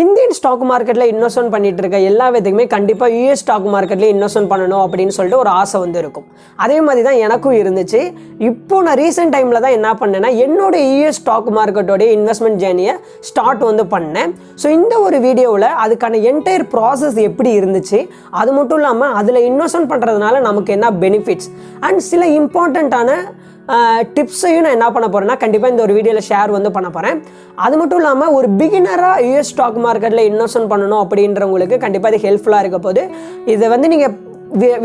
Indian stock மார்க்கெட்டில் investment பண்ணிட்டு இருக்க எல்லா விதத்துக்குமே கண்டிப்பாக யூஎஸ் ஸ்டாக் மார்க்கெட்டில் இன்வெஸ்ட்மெண்ட் பண்ணணும் அப்படின்னு சொல்லிட்டு ஒரு ஆசை வந்து இருக்கும். அதே மாதிரி தான் எனக்கும் இருந்துச்சு. இப்போ நான் ரீசெண்ட் டைமில் தான் என்ன பண்ணேன்னா என்னோட யூஎஸ் ஸ்டாக் மார்க்கெட்டோடைய இன்வெஸ்ட்மெண்ட் ஜேர்னியை ஸ்டார்ட் வந்து பண்ணேன். ஸோ இந்த ஒரு வீடியோவில் அதுக்கான என்டையர் ப்ராசஸ் எப்படி இருந்துச்சு, அது மட்டும் இல்லாமல் அதில் இன்வெஸ்ட்மெண்ட் பண்ணுறதுனால நமக்கு என்ன பெனிஃபிட்ஸ் அண்ட் சில இம்பார்ட்டண்ட்டான டிப்ஸையும் நான் என்ன பண்ண போகிறேன்னா கண்டிப்பாக இந்த ஒரு வீடியோவில் ஷேர் வந்து பண்ண போகிறேன். அது மட்டும் இல்லாமல் ஒரு பிகினராக யூஎஸ் ஸ்டாக் மார்க்கெட்டில் இன்வெஸ்ட்மெண்ட் பண்ணணும் அப்படின்றவங்களுக்கு கண்டிப்பாக இது ஹெல்ப்ஃபுல்லாக இருக்க போது. இதை வந்து நீங்கள்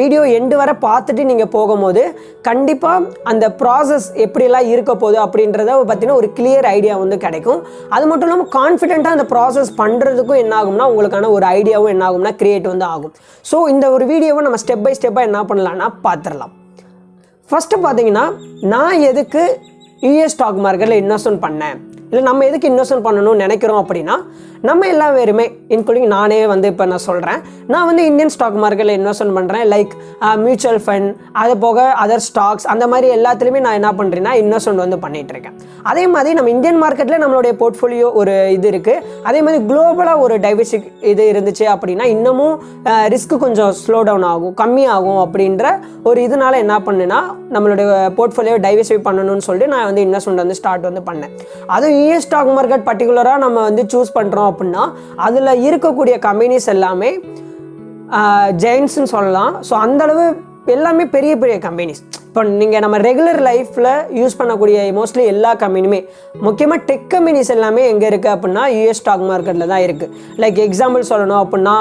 வீடியோ எண்டு வரை பார்த்துட்டு நீங்கள் போகும்போது கண்டிப்பாக அந்த ப்ராசஸ் எப்படிலாம் இருக்க போகுது அப்படின்றத பார்த்தீங்கன்னா ஒரு கிளியர் ஐடியா வந்து கிடைக்கும். அது மட்டும் இல்லாமல் கான்ஃபிடென்ட்டாக அந்த ப்ராசஸ் பண்ணுறதுக்கும் என்ன ஆகும்னா உங்களுக்கான ஒரு ஐடியாவும் என்ன ஆகும்னா கிரியேட் வந்து ஆகும். ஸோ இந்த ஒரு வீடியோவை நம்ம ஸ்டெப் பை ஸ்டெப்பாக என்ன பண்ணலான்னா பார்த்துடலாம். ஃபஸ்ட்டு பார்த்தீங்கன்னா நான் எதுக்கு யூஎஸ் ஸ்டாக் மார்க்கெட்டில் இன்வெஸ்ட்மெண்ட் பண்ணேன், இல்லை நம்ம எதுக்கு இன்வெஸ்ட்மெண்ட் பண்ணணும்னு நினைக்கிறோம் அப்படின்னா நம்ம எல்லா பேருமே இன்க்ளூடிங் நானே வந்து இப்போ நான் சொல்கிறேன், நான் வந்து இந்தியன் ஸ்டாக் மார்க்கெட்டில் இன்வெஸ்ட்மெண்ட் பண்ணுறேன். லைக் மியூச்சுவல் ஃபண்ட், அது போக அதர் ஸ்டாக்ஸ், அந்த மாதிரி எல்லாத்துலேயுமே நான் என்ன பண்ணுறேன்னா இன்வெஸ்ட்மெண்ட் வந்து பண்ணிகிட்ருக்கேன். அதே மாதிரி நம்ம இந்தியன் மார்க்கெட்டில் நம்மளுடைய போர்ட்ஃபோலியோ ஒரு இது இருக்குது. அதே மாதிரி குளோபலாக ஒரு டைவர்சிக் இது இருந்துச்சு அப்படின்னா இன்னமும் ரிஸ்க்கு கொஞ்சம் ஸ்லோ டவுன் ஆகும், கம்மியாகும் அப்படின்ற ஒரு இதனால என்ன பண்ணுன்னா நம்மளுடைய போர்ட்ஃபோலியோ டைவர்சிஃபை பண்ணணும்னு சொல்லிட்டு நான் வந்து இன்வெஸ்ட்மெண்ட் வந்து ஸ்டார்ட் வந்து பண்ணேன். அதுவும் யூஎஸ் ஸ்டாக் மார்க்கெட் பர்டிகுலராக நம்ம வந்து சூஸ் பண்ணுறோம் அப்படின்னா அதில் இருக்கக்கூடிய கம்பெனிஸ் எல்லாமே ஜெயின்ஸ்ன்னு சொல்லலாம். ஸோ அந்தளவு எல்லாமே பெரிய பெரிய கம்பெனிஸ். இப்போ நீங்கள் நம்ம ரெகுலர் லைஃப்பில் யூஸ் பண்ணக்கூடிய மோஸ்ட்லி எல்லா கம்பெனியுமே முக்கியமாக டெக் கம்பெனிஸ் எல்லாமே எங்கே இருக்குது அப்படின்னா யூஎஸ் ஸ்டாக் மார்க்கெட்டில் தான் இருக்குது. லைக் எக்ஸாம்பிள் சொல்லணும் அப்படின்னா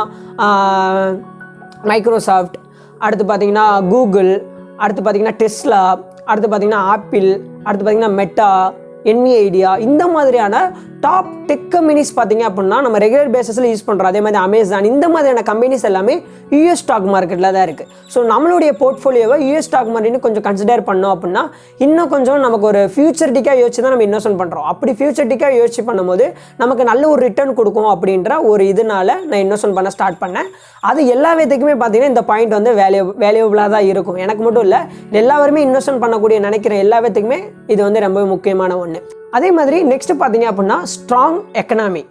மைக்ரோசாஃப்ட், அடுத்து பார்த்திங்கன்னா கூகுள், அடுத்து பார்த்திங்கன்னா டெஸ்லா, அடுத்து பார்த்திங்கன்னா ஆப்பிள், அடுத்து பார்த்திங்கன்னா மெட்டா, என்விஐடியா, இந்த மாதிரியான டாப் டெக் கம்பெனிஸ் பார்த்தீங்க அப்படின்னா நம்ம ரெகுலர் பேசிஸில் யூஸ் பண்ணுறோம். அதே மாதிரி அமேசான், இந்த மாதிரியான கம்பெனிஸ் எல்லாமே யூஎஸ் ஸ்டாக் மார்க்கெட்டில் தான் இருக்குது. ஸோ நம்மளுடைய போர்ட்ஃபோலியோவை யூஎஸ் ஸ்டாக் மார்க்கெட்னு கொஞ்சம் கன்சிடர் பண்ணோம் அப்படின்னா இன்னும் கொஞ்சம் நமக்கு ஒரு ஃபியூச்சர்டிக்காக யோசிச்சு தான் நம்ம இன்வெஸ்ட்மெண்ட் பண்ணுறோம். அப்படி ஃபியூச்சர்டிக்காக யோசிச்சு பண்ணும்போது நமக்கு நல்ல ஒரு ரிட்டர்ன் கொடுக்கும் அப்படின்ற ஒரு இதனால நான் இன்வெஸ்ட்மெண்ட் பண்ண ஸ்டார்ட் பண்ணேன். அது எல்லா விதத்துக்குமே பார்த்தீங்கன்னா இந்த பாயிண்ட் வந்து வேல்யூபிளாக தான் இருக்கும். எனக்கு மட்டும் இல்லை, எல்லாருமே இன்வெஸ்ட்மெண்ட் பண்ணக்கூடிய நினைக்கிற எல்லா விதத்துக்குமே இது வந்து ரொம்ப முக்கியமான ஒன்று. அதே மாதிரி நெக்ஸ்ட் பார்த்தீங்க அப்படின்னா ஸ்ட்ராங் எக்கனாமி.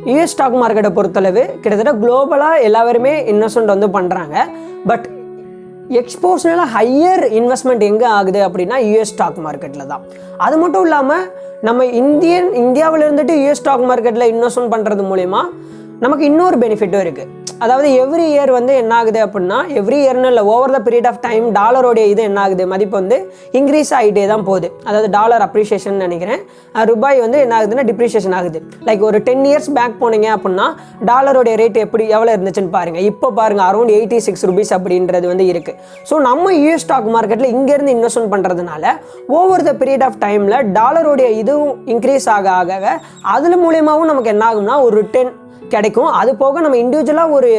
யூஎஸ் ஸ்டாக் மார்க்கெட்டை பொறுத்தளவு கிட்டத்தட்ட குளோபலாக எல்லாருமே இன்வெஸ்ட்மெண்ட் வந்து பண்ணுறாங்க. பட் எக்ஸ்போஷனலாக ஹையர் இன்வெஸ்ட்மெண்ட் எங்கே ஆகுது அப்படின்னா யூஎஸ் ஸ்டாக் மார்க்கெட்டில் தான். அது மட்டும் இல்லாமல் நம்ம இந்தியாவில் இருந்துட்டு யூஎஸ் ஸ்டாக் மார்க்கெட்டில் இன்வெஸ்ட்மெண்ட் பண்ணுறது மூலமா நமக்கு இன்னொரு பெனிஃபிட்டும் இருக்குது. அதாவது எவ்ரி இயர் வந்து என்ன ஆகுது அப்படின்னா எவ்ரி இயர்னு இல்லை, over the period of time டாலரோடைய இது என்ன ஆகுது, மதிப்பு வந்து இன்க்ரீஸ் ஆகிட்டே தான் போகுது. அதாவது டாலர் அப்ரிஷியேஷன் நினைக்கிறேன், ரூபாய் வந்து என்ன ஆகுதுன்னா டிப்ரிஷியேஷன் ஆகுது. லைக் ஒரு 10 இயர்ஸ் பேக் போனீங்க அப்படின்னா டாலரோடைய ரேட் எவ்வளோ இருந்துச்சுன்னு பாருங்கள். இப்போ பாருங்கள் அரௌண்ட் 86 ரூபீஸ் அப்படின்றது வந்து இருக்குது. ஸோ நம்ம யூஎஸ் ஸ்டாக் மார்க்கெட்டில் இங்கேருந்து இன்வெஸ்ட்மெண்ட் பண்ணுறதுனால ஓவர் த பீரியட் ஆஃப் டைமில் டாலரோடைய இதுவும் இன்க்ரீஸ் ஆக அதில் மூலியமாகவும் நமக்கு என்ன ஆகும்னா ஒரு ரிட்டர்ன் கிடைக்கும். அது போக நம்ம இண்டிவிஜுவலாக ஒரு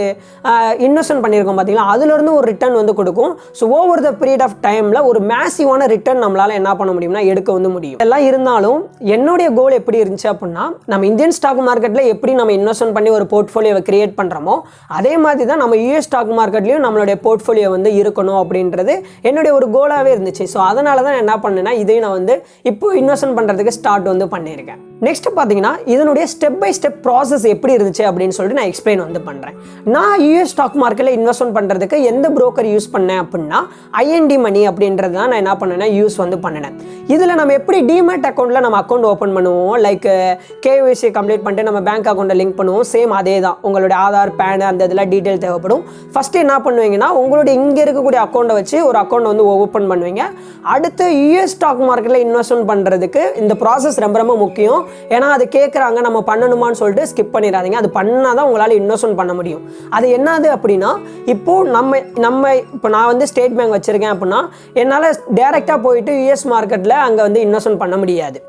இன்வெஸ்ட்மெண்ட் பண்ணியிருக்கோம் பார்த்தீங்களா, அதுலேருந்து ஒரு ரிட்டர்ன் வந்து கொடுக்கும். So over the period of டைமில் ஒரு மேசிவான ரிட்டர்ன் நம்மளால் என்ன பண்ண முடியும்னா எடுக்க வந்து முடியும். எல்லாம் இருந்தாலும் என்னுடைய கோல் எப்படி இருந்துச்சு அப்படின்னா நம்ம இந்தியன் ஸ்டாக் மார்க்கெட்டில் எப்படி நம்ம இன்வெஸ்ட்மெண்ட் பண்ணி ஒரு போர்ட்ஃபோலியோவை கிரியேட் பண்ணுறோமோ அதே மாதிரி தான் நம்ம யூஎஸ் ஸ்டாக் மார்க்கெட்லேயும் நம்மளுடைய போர்ட்ஃபோலியோ வந்து இருக்கணும் அப்படின்றது என்னுடைய ஒரு கோலாகவே இருந்துச்சு. ஸோ அதனால தான் என்ன பண்ணேன்னா இதையும் நான் வந்து இப்போ இன்வெஸ்ட்மெண்ட் பண்ணுறதுக்கு ஸ்டார்ட் வந்து பண்ணியிருக்கேன். நெக்ஸ்ட் பார்த்தீங்கன்னா இதனுடைய ஸ்டெப் பை ஸ்டெப் ப்ராசஸ் எப்படி இருந்துச்சு அப்படின்னு சொல்லிட்டு நான் எக்ஸ்பிளைன் வந்து பண்ணுறேன். நான் யூஎஸ் ஸ்டாக் மார்க்கெட்டில் இன்வெஸ்ட்மெண்ட் பண்ணுறதுக்கு எந்த புரோக்கர் யூஸ் பண்ணேன் அப்படின்னா ஐஎன்டி மணி அப்படின்றது தான் நான் என்ன பண்ணேன்னா யூஸ் வந்து பண்ணினேன். இதில் நம்ம எப்படி டிமேட் அக்கௌண்ட்டில் நம்ம அக்கௌண்ட் ஓப்பன் பண்ணுவோம், லைக் கேஒய்சி கம்ப்ளீட் பண்ணிட்டு நம்ம பேங்க் அக்கௌண்ட்டை லிங்க் பண்ணுவோம். சேம் அதே தான், உங்களுடைய ஆதார், பேன், அந்த இதெல்லாம் டீட்டெயில் தேவைப்படும். ஃபஸ்ட்டு என்ன பண்ணுவீங்கன்னா உங்களுடைய இங்கே இருக்கக்கூடிய அக்கௌண்ட்டை வச்சு ஒரு அக்கௌண்ட் வந்து ஓப்பன் பண்ணுவீங்க. அடுத்து யூஎஸ் ஸ்டாக் மார்க்கெட்டில் இன்வெஸ்ட்மெண்ட் பண்ணுறதுக்கு இந்த ப்ராசஸ் ரொம்ப ரொம்ப முக்கியம். ஏன்னா அது கேட்குறாங்க, நம்ம பண்ணணுமான்னு சொல்லிட்டு ஸ்கிப் பண்ணிடாதீங்க. அது பண்ணால் தான் உங்களால் இன்வெஸ்ட்மெண்ட் பண்ண முடியும். அது என்னது அப்படின்னா இப்போது இப்போ நான் வந்து ஸ்டேட் பேங்க் வச்சுருக்கேன் அப்படின்னா என்னால் டேரெக்டாக போயிட்டு யூஎஸ் மார்க்கெட்டில் அங்கே வந்து இன்வெஸ்ட்மெண்ட் பண்ண முடியாது.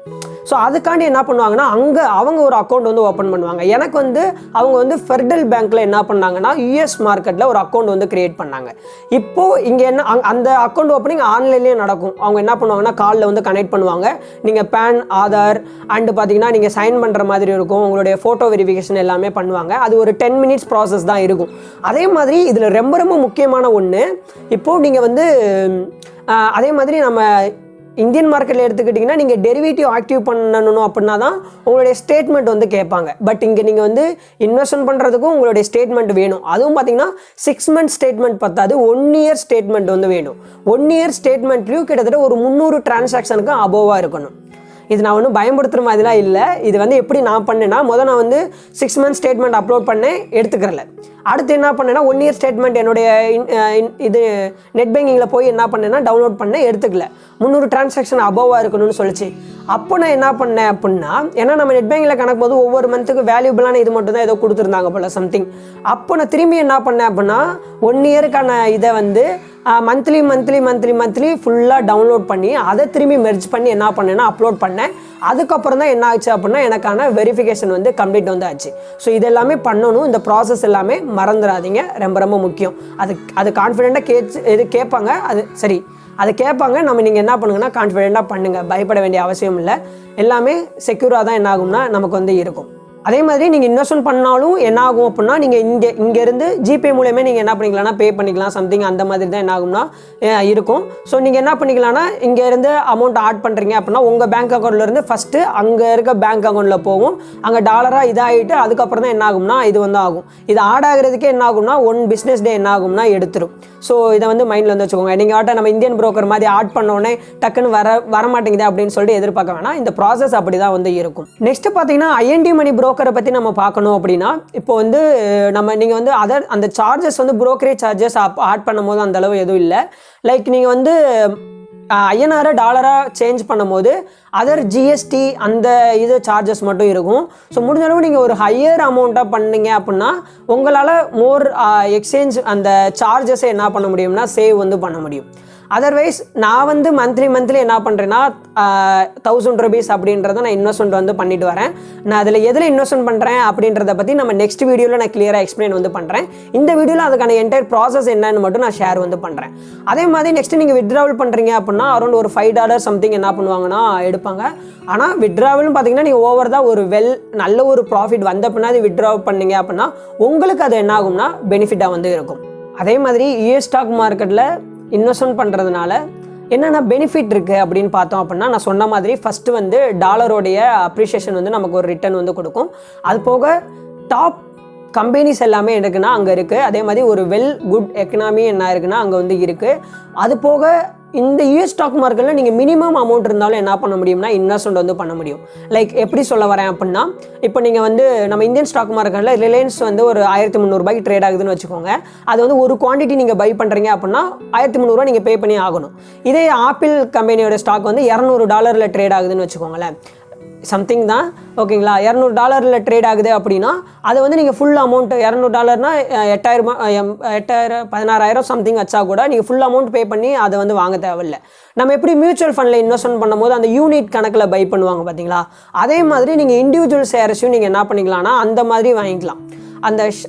ஸோ அதுக்காண்டி என்ன பண்ணுவாங்கன்னா அங்கே அவங்க ஒரு அக்கௌண்ட் வந்து ஓப்பன் பண்ணுவாங்க. எனக்கு வந்து அவங்க வந்து ஃபெடரல் பேங்க்கில் என்ன பண்ணாங்கன்னா யூஎஸ் மார்க்கெட்டில் ஒரு அக்கௌண்ட் வந்து கிரியேட் பண்ணாங்க. இப்போது இங்கே என்ன அந்த அக்கௌண்ட் ஓப்பனிங் ஆன்லைன்லேயே நடக்கும். அவங்க என்ன பண்ணுவாங்கன்னா காலில் வந்து கனெக்ட் பண்ணுவாங்க. நீங்கள் பேன், ஆதார் அண்டு பார்த்தீங்கன்னா நீங்கள் சைன் பண்ணுற மாதிரி இருக்கும். உங்களுடைய ஃபோட்டோ வெரிஃபிகேஷன் எல்லாமே பண்ணுவாங்க. அது ஒரு 10 மினிட்ஸ் ப்ராசஸ் தான் இருக்கும். அதே மாதிரி இதில் ரொம்ப ரொம்ப முக்கியமான ஒன்று, இப்போது நீங்கள் வந்து அதே மாதிரி நம்ம இந்தியன் மார்க்கெட்டில் எடுத்துக்கிட்டிங்கன்னா நீங்கள் டெரிவேட்டிவ் ஆக்டிவ் பண்ணணும் அப்படின்னா தான் உங்களுடைய ஸ்டேட்மெண்ட் வந்து கேட்பாங்க. பட் இங்கே நீங்கள் வந்து இன்வெஸ்ட்மெண்ட் பண்ணுறதுக்கும் உங்களுடைய ஸ்டேட்மெண்ட் வேணும். அதுவும் பார்த்தீங்கன்னா 6 month ஸ்டேட்மெண்ட் பத்தாது, 1 year ஸ்டேட்மெண்ட் வந்து வேணும். 1 year ஸ்டேட்மெண்ட்லேயும் கிட்டத்தட்ட ஒரு 300 டிரான்சாக்ஷனுக்கு அபோவாக இருக்கணும். இது நான் ஒன்றும் பயன்படுத்துகிற மாதிரிலாம் இல்லை. இது வந்து எப்படி நான் பண்ணேன்னா, நான் வந்து 6 month ஸ்டேட்மெண்ட் அப்லோட் பண்ணேன், எடுத்துக்கிறல. அடுத்து என்ன பண்ணேன்னா 1 year ஸ்டேட்மெண்ட் என்னுடைய இது நெட் பேங்கிங்கில் போய் என்ன பண்ணேன்னா டவுன்லோட் பண்ணேன், எடுத்துக்கல. 300 டிரான்சாக்ஷன் அபோவாக இருக்கணும்னு சொல்லிச்சு. அப்போ நான் என்ன பண்ணேன் அப்படின்னா, ஏன்னா நம்ம நெட் பேங்கிங்கில் கணக்கு போது ஒவ்வொரு மந்த்துக்கு வேல்யூபிளான இது மட்டும் தான் ஏதோ கொடுத்துருந்தாங்க போல சம்திங். அப்போ நான் திரும்பி என்ன பண்ணேன் அப்படின்னா 1 yearக்கான இதை வந்து மந்த்லி ஃபுல்லாக டவுன்லோட் பண்ணி அதை திரும்பி மெர்ஜ் பண்ணி என்ன பண்ணேன்னா அப்லோட் பண்ணேன். அதுக்கப்புறம் தான் என்ன ஆச்சு அப்படின்னா எனக்கான வெரிஃபிகேஷன் வந்து கம்ப்ளீட் வந்து ஆச்சு. ஸோ இதெல்லாமே பண்ணணும். இந்த ப்ராசஸ் எல்லாமே மறந்துடாதீங்க, ரொம்ப ரொம்ப முக்கியம். அது கான்ஃபிடென்ட்டாக கேட்பாங்க, அது சரி அதை கேட்பாங்க. நீங்கள் என்ன பண்ணுங்கன்னா கான்ஃபிடென்ட்டாக பண்ணுங்கள், பயப்பட வேண்டிய அவசியம் இல்லை. எல்லாமே செக்யூராக தான் என்ன ஆகும்னா நமக்கு வந்து இருக்கும். அதே மாதிரி நீங்கள் இன்வெஸ்ட்மெண்ட் பண்ணாலும் என்ன ஆகும் அப்படின்னா, நீங்கள் இங்கேருந்து ஜிபே மூலமே நீங்கள் என்ன பண்ணிக்கலாம்னா பே பண்ணிக்கலாம் சம்திங், அந்த மாதிரி தான் என்ன ஆகும்னா இருக்கும். ஸோ நீங்கள் என்ன பண்ணிக்கலாம்னா இங்கேருந்து அமௌண்ட் ஆட் பண்ணுறீங்க அப்படின்னா உங்கள் பேங்க் அக்கௌண்ட்லேருந்து ஃபஸ்ட்டு அங்கே இருக்க பேங்க் அக்கௌண்ட்டில் போகும். அங்கே டாலராக இதாகிட்டு அதுக்கப்புறம் தான் என்ன ஆகும்னா இது வந்து ஆகும். இது ஆட் ஆகிறதுக்கே என்ன ஆகும்னா 1 business day என்ன ஆகும்னா எடுத்துரும். ஸோ இதை வந்து மைண்டில் வந்து வச்சுக்கோங்க. நீங்கள் நம்ம இந்தியன் புரோக்கர் மாதிரி ஆட் பண்ணோடனே டக்குன்னு வர மாட்டேங்குது அப்படின்னு சொல்லிட்டு எதிர்பார்க்க வேணாம். இந்த ப்ராசஸ் அப்படி தான் வந்து இருக்கும். நெக்ஸ்ட்டு பார்த்தீங்கன்னா ஐஎன்டி மணி புரோக்கரை பற்றி நம்ம பார்க்கணும் அப்படின்னா, இப்போ வந்து நீங்கள் வந்து அந்த சார்ஜஸ் வந்து புரோக்கரேஜ் சார்ஜஸ் ஆட் பண்ணும் போது அந்த அளவு எதுவும் இல்லை. லைக் நீங்கள் வந்து ஐஎன்ஆரை டாலராக சேஞ்ச் பண்ணும்போது அதர் ஜிஎஸ்டி அந்த இது சார்ஜஸ் மட்டும் இருக்கும். ஸோ முடிஞ்ச அளவு நீங்கள் ஒரு ஹையர் அமௌண்ட்டாக பண்ணீங்க அப்படின்னா உங்களால் மோர் எக்ஸ்சேஞ்ச் அந்த சார்ஜஸை என்ன பண்ண முடியும்னா சேவ் வந்து பண்ண முடியும். அதர்வைஸ் நான் வந்து மந்த்லி என்ன பண்ணுறேன்னா 1000 rupees அப்படின்றத நான் இன்வெஸ்ட்மெண்ட் வந்து பண்ணிட்டு வரேன். நான் அதில் எதில் இன்வெஸ்ட்மெண்ட் பண்ணுறேன் அப்படின்றத பற்றி நம்ம நெக்ஸ்ட் வீடியோவில் நான் கிளியராக எக்ஸ்பிளைன் வந்து பண்ணுறேன். இந்த வீடியோவில் அதுக்கான என்டையர் ப்ராசஸ் என்னன்னு மட்டும் நான் ஷேர் வந்து பண்ணுறேன். அதே மாதிரி நெக்ஸ்ட் நீங்கள் வித்ட்ராவல் பண்ணுறீங்க அப்படின்னா அரௌண்ட் ஒரு $5 சம்திங் என்ன பண்ணுவாங்கன்னா எடுப்பாங்க. ஆனால் வித்ட்ராவல்னு பார்த்தீங்கன்னா நீங்கள் ஓவர் தான் ஒரு நல்ல ஒரு ப்ராஃபிட் வந்த பின்னாடி வித்ட்ராவல் பண்ணீங்க அப்படின்னா உங்களுக்கு அது என்ன ஆகும்னா பெனிஃபிட்டாக வந்து இருக்கும். அதே மாதிரி யூஎஸ் ஸ்டாக் மார்க்கெட்டில் இன்வெஸ்ட்மெண்ட் பண்ணுறதுனால என்னென்ன பெனிஃபிட் இருக்குது அப்படின்னு பார்த்தோம் அப்படின்னா, நான் சொன்ன மாதிரி ஃபஸ்ட்டு வந்து டாலரோடைய அப்ரிஷியேஷன் வந்து நமக்கு ஒரு ரிட்டர்ன் வந்து கொடுக்கும். அது போக டாப் கம்பெனிஸ் எல்லாமே இருக்குன்னா அங்கே இருக்குது. அதே மாதிரி ஒரு குட் எக்கனாமி என்ன இருக்குன்னா அங்கே வந்து இருக்குது. அது போக இந்த யூஎஸ் ஸ்டாக் மார்க்கெட்டில் நீங்கள் மினிமம் அமௌண்ட் இருந்தாலும் என்ன பண்ண முடியும்னா இன்வெஸ்ட்மெண்ட் வந்து பண்ண முடியும். லைக் எப்படி சொல்ல வரேன் அப்படின்னா, இப்போ நீங்கள் வந்து நம்ம இந்தியன் ஸ்டாக் மார்க்கெட்டில் ரிலையன்ஸ் வந்து ஒரு 1300 ட்ரேட் ஆகுதுன்னு வச்சுக்கோங்க. அது வந்து ஒரு குவான்டிட்டி நீங்கள் பை பண்ணுறீங்க அப்படின்னா 1300 நீங்கள் பே பண்ணி ஆகணும். இதே ஆப்பிள் கம்பெனியோட ஸ்டாக் வந்து $200 ட்ரேட் ஆகுதுன்னு வச்சுக்கோங்களேன், சம்திங் தான் ஓகேங்களா. $200 ட்ரேட் ஆகுது அப்படின்னா அதை வந்து நீங்கள் ஃபுல் அமௌண்ட் $200னா 16,000 சம்திங் வச்சா கூட நீங்கள் ஃபுல் அமௌண்ட் பே பண்ணி அதை வந்து வாங்க தேவையில்லை. நம்ம எப்படி மியூச்சுவல் ஃபண்டில் இன்வெஸ்ட்மெண்ட் பண்ணும்போது அந்த யூனிட் கணக்கில் பை பண்ணுவாங்க பார்த்தீங்களா, அதே மாதிரி நீங்கள் இண்டிவிஜுவல் ஷேர்ஸையும் நீங்கள் என்ன பண்ணிக்கலாம்னா அந்த மாதிரி வாங்கிக்கலாம்.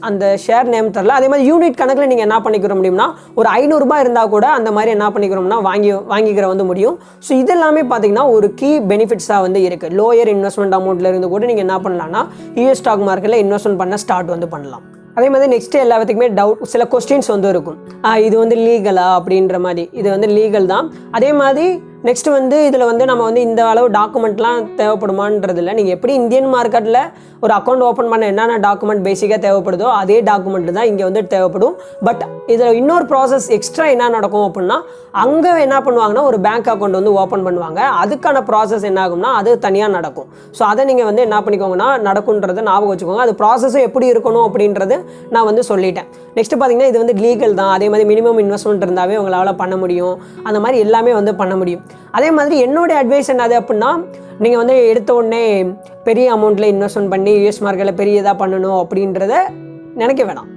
அந்த ஷேர் நேம் தரல. அதே மாதிரி யூனிட் கணக்கில் நீங்கள் என்ன பண்ணிக்கிற முடியும்னா ஒரு $500 இருந்தால் கூட அந்த மாதிரி என்ன பண்ணிக்கிறோம்னா வாங்கிக்கிற வந்து முடியும். ஸோ இதெல்லாமே பார்த்தீங்கன்னா ஒரு கீ பெனிஃபிட்ஸாக வந்து இருக்குது. லோயர் இன்வெஸ்ட்மெண்ட் அமௌண்ட்டில் இருந்து கூட நீங்கள் என்ன பண்ணலாம்னா யூஎஸ் ஸ்டாக் மார்க்கெட்டில் இன்வெஸ்ட்மெண்ட் பண்ண ஸ்டார்ட் வந்து பண்ணலாம். அதே மாதிரி நெக்ஸ்ட்டு எல்லாத்துக்குமே சில கொஸ்டின்ஸ் வந்து இருக்கும். இது வந்து லீகலா அப்படின்ற மாதிரி. இது வந்து லீகல் தான். அதே மாதிரி நெக்ஸ்ட் வந்து இதில் வந்து நம்ம வந்து இந்த அளவு டாக்குமெண்ட்லாம் தேவைப்படுமான்றதில்ல. நீங்கள் எப்படி இந்தியன் மார்க்கெட்டில் ஒரு அக்கௌண்ட் ஓப்பன் பண்ண என்னென்ன டாக்குமெண்ட் பேசிக்காக தேவைப்படுதோ அதே டாக்குமெண்ட் தான் இங்கே வந்து தேவைப்படும். பட் இதில் இன்னொரு ப்ராசஸ் எக்ஸ்ட்ரா என்ன நடக்கும் அப்படின்னா, அங்கே என்ன பண்ணுவாங்கன்னா ஒரு பேங்க் அக்கௌண்ட் வந்து ஓப்பன் பண்ணுவாங்க. அதுக்கான ப்ராசஸ் என்ன ஆகும்னா அது தனியாக நடக்கும். ஸோ அதை நீங்கள் வந்து என்ன பண்ணிக்கோங்கன்னா நடக்குன்றதை ஞாபகம் வச்சுக்கோங்க. அது ப்ராசஸும் எப்படி இருக்கணும் அப்படின்றது நான் வந்து சொல்லிட்டேன். நெக்ஸ்ட் பார்த்தீங்கன்னா இது வந்து லீகல் தான். அதே மாதிரி மினிமம் இன்வெஸ்ட்மெண்ட் இருந்தாவே உங்களால் பண்ண முடியும். அந்த மாதிரி எல்லாமே வந்து பண்ண முடியும். அதே மாதிரி என்னோடய அட்வைஸ் என்னது அப்படின்னா, நீங்கள் வந்து எடுத்த உடனே பெரிய அமௌண்ட்டில் இன்வெஸ்ட்மெண்ட் பண்ணி யூஎஸ் மார்க்கெட்டில் பெரிய இதாக பண்ணணும் அப்படின்றத நினைக்க வேணாம்.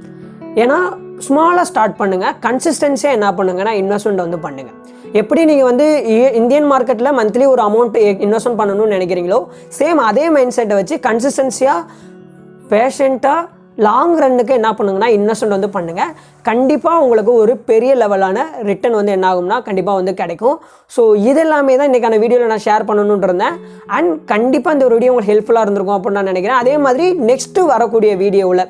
ஏன்னா ஸ்மாலாக ஸ்டார்ட் பண்ணுங்கள். கன்சிஸ்டன்சியாக என்ன பண்ணுங்கன்னா இன்வெஸ்ட்மெண்ட் வந்து பண்ணுங்கள். எப்படி நீங்கள் வந்து இந்தியன் மார்க்கெட்டில் மந்த்லி ஒரு அமௌண்ட் இன்வெஸ்ட்மெண்ட் பண்ணணும்னு நினைக்கிறீங்களோ சேம் அதே மைண்ட் செட்டை வச்சு கன்சிஸ்டன்சியாக பேஷண்ட்டாக லாங் ரன்னுக்கு என்ன பண்ணுங்கன்னா இன்வெஸ்ட்மெண்ட் வந்து பண்ணுங்கள். கண்டிப்பாக உங்களுக்கு ஒரு பெரிய லெவலான ரிட்டர்ன் வந்து என்ன ஆகும்னா கண்டிப்பாக வந்து கிடைக்கும். ஸோ இதெல்லாமே தான் இன்றைக்கான வீடியோவில் நான் ஷேர் பண்ணணுன்னு இருந்தேன். அண்ட் கண்டிப்பாக இந்த வீடியோ உங்களுக்கு ஹெல்ப்ஃபுல்லாக இருந்திருக்கும் அப்படின்னு நான் நினைக்கிறேன். அதே மாதிரி நெக்ஸ்ட்டு வரக்கூடிய வீடியோவில்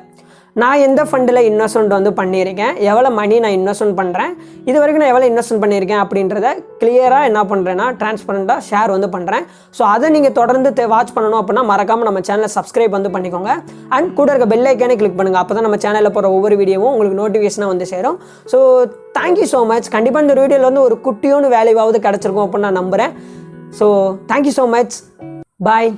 நான் எந்த ஃபண்டில் இன்வெஸ்ட்மெண்ட் வந்து பண்ணியிருக்கேன், எவ்வளோ மணி நான் இன்வெஸ்ட்மெண்ட் பண்ணுறேன், இது வரைக்கும் நான் எவ்வளோ இன்வெஸ்ட்மெண்ட் பண்ணியிருக்கேன் அப்படின்றத கிளியராக என்ன பண்ணுறேன்னா டிரான்ஸ்பரண்ட்டாக ஷேர் வந்து பண்ணுறேன். ஸோ அதை நீங்கள் தொடர்ந்து வாட்ச் பண்ணணும் அப்படின்னா மறக்காமல் நம்ம சேனலை சப்ஸ்கிரைப் வந்து பண்ணிக்கோங்க. அண்ட் கூட இருக்க பெல் ஐக்கானே கிளிக் பண்ணுங்கள். அப்போ தான் நம்ம சேனலில் போகிற ஒவ்வொரு வீடியோவும் உங்களுக்கு நோட்டிஃபிகேஷனாக வந்து சேரும். So thank you so much. கண்டிப்பாக இந்த வீடியோவில் வந்து ஒரு குட்டியோன்னு வேல்யூவாவது கிடச்சிருக்கும் அப்படின்னு நான் நம்புகிறேன். So thank you so much. பாய்.